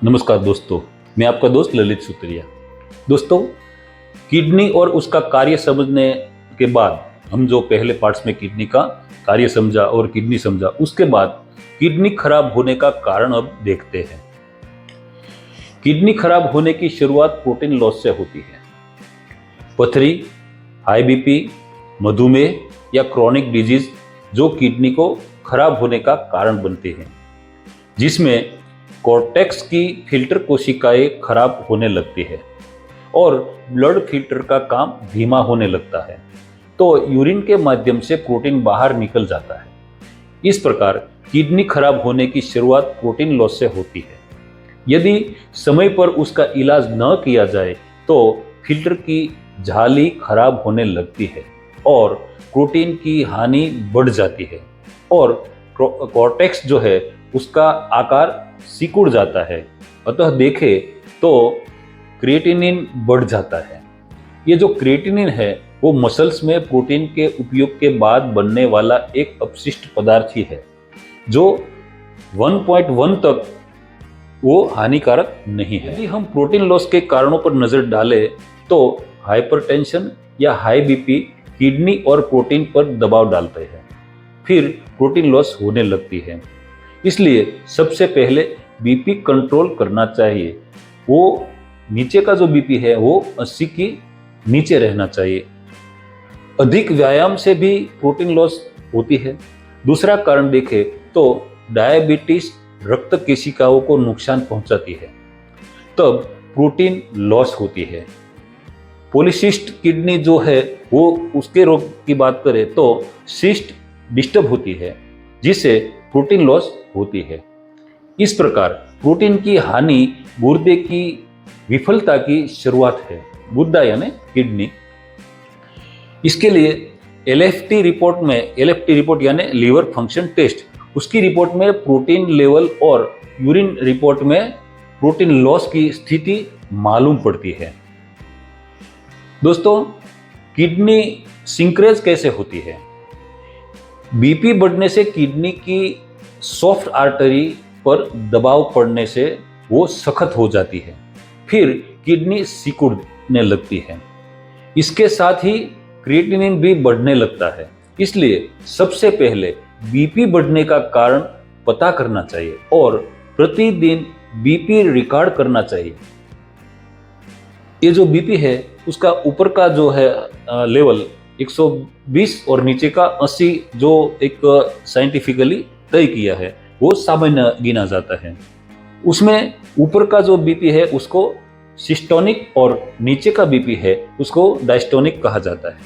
नमस्कार दोस्तों, मैं आपका दोस्त ललित सुत्रिया। दोस्तों, किडनी और उसका कार्य समझने के बाद हम जो पहले पार्ट्स में किडनी का कार्य समझा और किडनी समझा, उसके बाद किडनी खराब होने का कारण अब देखते हैं। किडनी खराब होने की शुरुआत प्रोटीन लॉस से होती है। पथरी, हाई बीपी, मधुमेह या क्रोनिक डिजीज जो किडनी को खराब होने का कारण बनते हैं, जिसमें कॉर्टेक्स की फिल्टर कोशिकाएं खराब होने लगती है और ब्लड फिल्टर का काम धीमा होने लगता है, तो यूरिन के माध्यम से प्रोटीन बाहर निकल जाता है। इस प्रकार किडनी खराब होने की शुरुआत प्रोटीन लॉस से होती है। यदि समय पर उसका इलाज न किया जाए तो फिल्टर की झाली खराब होने लगती है और प्रोटीन की हानि बढ़ जाती है और कॉर्टेक्स जो है उसका आकार सिकुड़ जाता है। अतः देखें तो क्रिएटिनिन बढ़ जाता है। ये जो क्रिएटिनिन है वो मसल्स में प्रोटीन के उपयोग के बाद बनने वाला एक अपशिष्ट पदार्थ ही है, जो 1.1 तक वो हानिकारक नहीं है। यदि हम प्रोटीन लॉस के कारणों पर नजर डालें तो हाइपरटेंशन या हाई बीपी किडनी और प्रोटीन पर दबाव डालते हैं, फिर प्रोटीन लॉस होने लगती है। इसलिए सबसे पहले बीपी कंट्रोल करना चाहिए। वो नीचे का जो बीपी है वो 80 की नीचे रहना चाहिए। अधिक व्यायाम से भी प्रोटीन लॉस होती है। दूसरा कारण देखें तो डायबिटीज रक्त केशिकाओं को नुकसान पहुंचाती है, तब प्रोटीन लॉस होती है। पॉलीसिस्ट किडनी जो है वो उसके रोग की बात करें तो सिस्ट डिस्टर्ब होती है, जिससे प्रोटीन लॉस होती है। इस प्रकार प्रोटीन की हानि गुर्दे की विफलता की शुरुआत है। गुर्दा यानी किडनी। इसके लिए एलएफटी रिपोर्ट यानी लीवर फंक्शन टेस्ट, उसकी रिपोर्ट में प्रोटीन लेवल और यूरिन रिपोर्ट में प्रोटीन लॉस की स्थिति मालूम पड़ती है। दोस्तों, किडनी सिंक्रेज कैसे होती है? बीपी बढ़ने से किडनी की सॉफ्ट आर्टरी पर दबाव पड़ने से वो सख्त हो जाती है, फिर किडनी सिकुड़ने लगती है। इसके साथ ही क्रिएटिनिन भी बढ़ने लगता है। इसलिए सबसे पहले बीपी बढ़ने का कारण पता करना चाहिए और प्रतिदिन बीपी रिकॉर्ड करना चाहिए। ये जो बीपी है उसका ऊपर का जो है लेवल 120 और नीचे का 80 जो एक साइंटिफिकली तय किया है वो सामान्य गिना जाता है। उसमें ऊपर का जो बीपी है उसको सिस्टोनिक और नीचे का बीपी है उसको डायस्टोनिक कहा जाता है।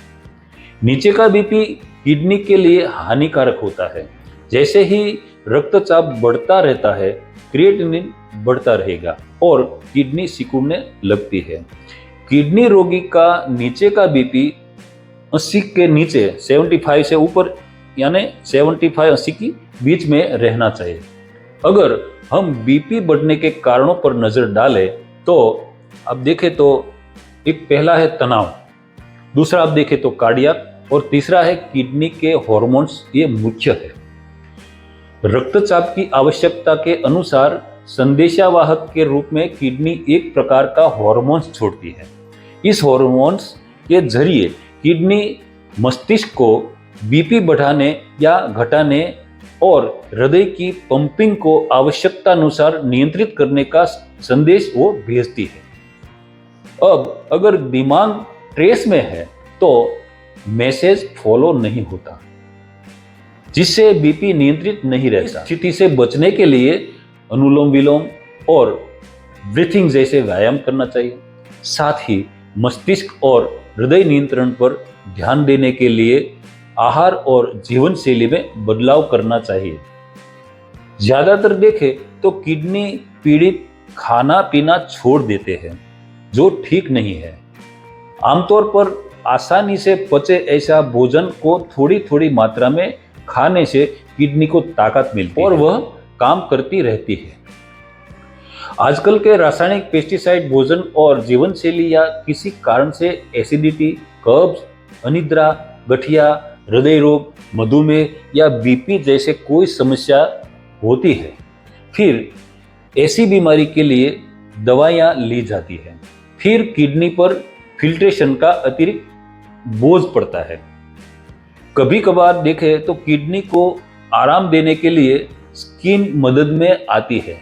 नीचे का बीपी किडनी के लिए हानिकारक होता है। जैसे ही रक्तचाप बढ़ता रहता है, क्रिएटिनिन बढ़ता रहेगा और किडनी सिकुड़ने लगती है। किडनी रोगी का नीचे का बीपी 80 के नीचे 75 से ऊपर यानी 75-80 की बीच में रहना चाहिए। अगर हम बीपी बढ़ने के कारणों पर नजर डालें तो अब देखें तो एक पहला है तनाव, दूसरा आप देखें तो कार्डियक और तीसरा है किडनी के हॉर्मोन्स। ये मुख्य है। रक्तचाप की आवश्यकता के अनुसार संदेशावाहक के रूप में किडनी एक प्रकार का हॉर्मोन्स छोड़ती है। इस हॉर्मोन्स के जरिए किडनी मस्तिष्क को बीपी बढ़ाने या घटाने और हृदय की पंपिंग को आवश्यकता अनुसार नियंत्रित करने का संदेश वो भेजती है। अब अगर दिमाग ट्रेस में है तो मैसेज फॉलो नहीं होता, जिससे बीपी नियंत्रित नहीं रहता। इस स्थिति से बचने के लिए अनुलोम विलोम और ब्रीथिंग जैसे व्यायाम करना चाहिए। साथ ही मस्तिष्क और हृदय नियंत्रण पर ध्यान देने के लिए आहार और जीवन शैली में बदलाव करना चाहिए। ज्यादातर देखें तो किडनी पीड़ित खाना पीना छोड़ देते हैं, जो ठीक नहीं है। आमतौर पर आसानी से पचे ऐसा भोजन को थोड़ी थोड़ी मात्रा में खाने से किडनी को ताकत मिलती है और वह काम करती रहती है। आजकल के रासायनिक पेस्टिसाइड भोजन और जीवन शैली या किसी कारण से एसिडिटी, कब्ज, अनिद्रा, गठिया, हृदय रोग, मधुमेह या बीपी जैसे कोई समस्या होती है, फिर ऐसी बीमारी के लिए दवाइयाँ ली जाती हैं। फिर किडनी पर फिल्ट्रेशन का अतिरिक्त बोझ पड़ता है। कभी कभार देखें तो किडनी को आराम देने के लिए स्किन मदद में आती है,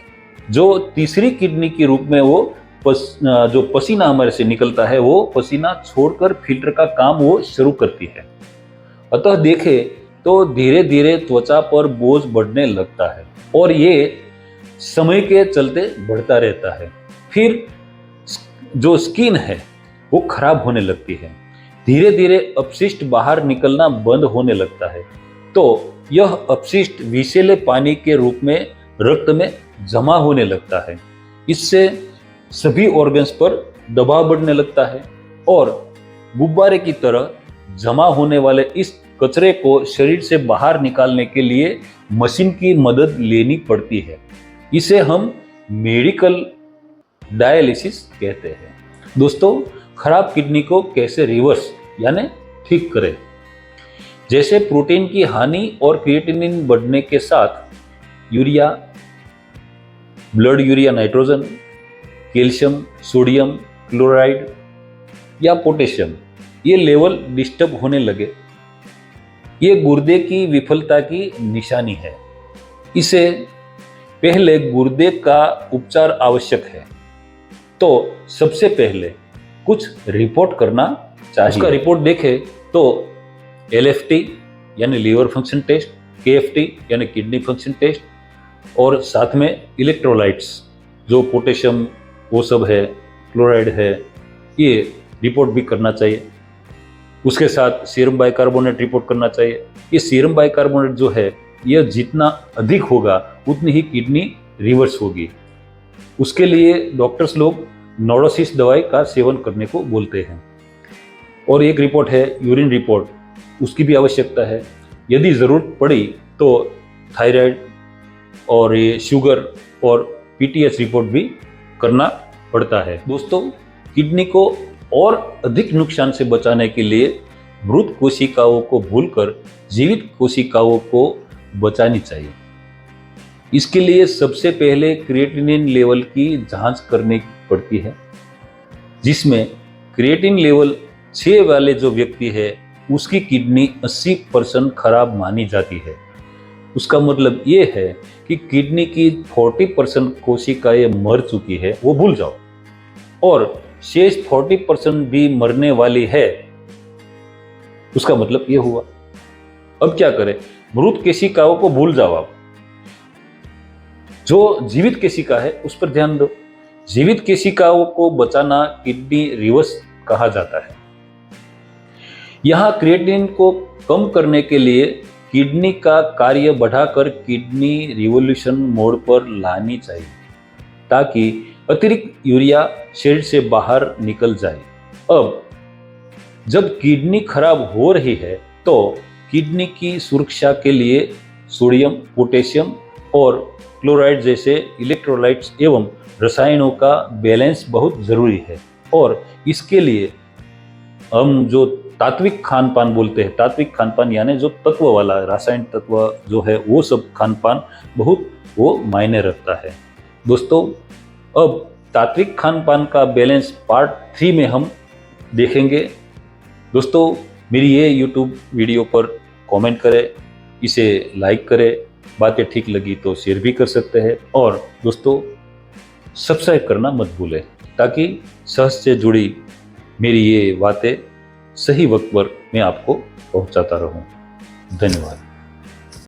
जो तीसरी किडनी के रूप में वो जो पसीना हमारे से निकलता है वो पसीना छोड़कर फिल्टर का काम वो शुरू करती है। अतः देखें तो धीरे धीरे त्वचा पर बोझ बढ़ने लगता है और ये समय के चलते बढ़ता रहता है। फिर जो स्किन है वो खराब होने लगती है, धीरे धीरे अपशिष्ट बाहर निकलना बंद होने लगता है। तो यह अपशिष्ट विषैले पानी के रूप में रक्त में जमा होने लगता है। इससे सभी ऑर्गन्स पर दबाव बढ़ने लगता है और गुब्बारे की तरह जमा होने वाले इस कचरे को शरीर से बाहर निकालने के लिए मशीन की मदद लेनी पड़ती है। इसे हम मेडिकल डायलिसिस कहते हैं। दोस्तों, खराब किडनी को कैसे रिवर्स यानी ठीक करें? जैसे प्रोटीन की हानि और क्रिएटिनिन बढ़ने के साथ urea, blood urea nitrogen, calcium, sodium chloride या पोटेशियम ये लेवल डिस्टर्ब होने लगे, ये गुर्दे की विफलता की निशानी है। इसे पहले गुर्दे का उपचार आवश्यक है। तो सबसे पहले कुछ रिपोर्ट करना चाहिए। उसका रिपोर्ट देखें तो LFT यानी लीवर फंक्शन टेस्ट, KFT यानी किडनी फंक्शन टेस्ट और साथ में इलेक्ट्रोलाइट्स जो पोटेशियम वो सब है, क्लोराइड है, ये रिपोर्ट भी करना चाहिए। उसके साथ सीरम बाइकार्बोनेट रिपोर्ट करना चाहिए। ये सीरम बाइकार्बोनेट जो है यह जितना अधिक होगा उतनी ही किडनी रिवर्स होगी। उसके लिए डॉक्टर्स लोग नोरोसिस दवाई का सेवन करने को बोलते हैं। और एक रिपोर्ट है यूरिन रिपोर्ट, उसकी भी आवश्यकता है। यदि ज़रूरत पड़ी तो थायराइड और ये शुगर और PTH रिपोर्ट भी करना पड़ता है। दोस्तों, किडनी को और अधिक नुकसान से बचाने के लिए मृत कोशिकाओं को भूलकर जीवित कोशिकाओं को बचानी चाहिए। इसके लिए सबसे पहले क्रिएटिनिन लेवल की जांच करनी पड़ती है, जिसमें क्रिएटिन लेवल 6 वाले जो व्यक्ति है उसकी किडनी 80% खराब मानी जाती है। उसका मतलब ये है कि किडनी की 40% कोशिकाएं मर चुकी है, वो भूल जाओ, और शेष 40% भी मरने वाली है। उसका मतलब ये हुआ। अब क्या करें? मृत कोशिकाओं को भूल जाओ आप, जो जीवित कोशिका है उस पर ध्यान दो। जीवित कोशिकाओं को बचाना किडनी रिवर्स कहा जाता है। यहां क्रिएटिनिन को कम करने के लिए किडनी का कार्य बढ़ाकर किडनी रिवोल्यूशन मोड पर लानी चाहिए, ताकि अतिरिक्त यूरिया शरीर से बाहर निकल जाए। अब जब किडनी खराब हो रही है तो किडनी की सुरक्षा के लिए सोडियम, पोटेशियम और क्लोराइड जैसे इलेक्ट्रोलाइट्स एवं रसायनों का बैलेंस बहुत जरूरी है। और इसके लिए हम जो तात्विक खान पान बोलते हैं, तात्विक खान पान यानी जो तत्व वाला रासायनिक तत्व जो है वो सब खान पान बहुत वो मायने रखता है। दोस्तों, अब तात्विक खान पान का बैलेंस पार्ट 3 में हम देखेंगे। दोस्तों, मेरी ये YouTube वीडियो पर कमेंट करें, इसे लाइक करें, बातें ठीक लगी तो शेयर भी कर सकते हैं, और दोस्तों सब्सक्राइब करना मत भूलें, ताकि सहज से जुड़ी मेरी ये बातें सही वक्त पर मैं आपको पहुंचाता रहूं। धन्यवाद।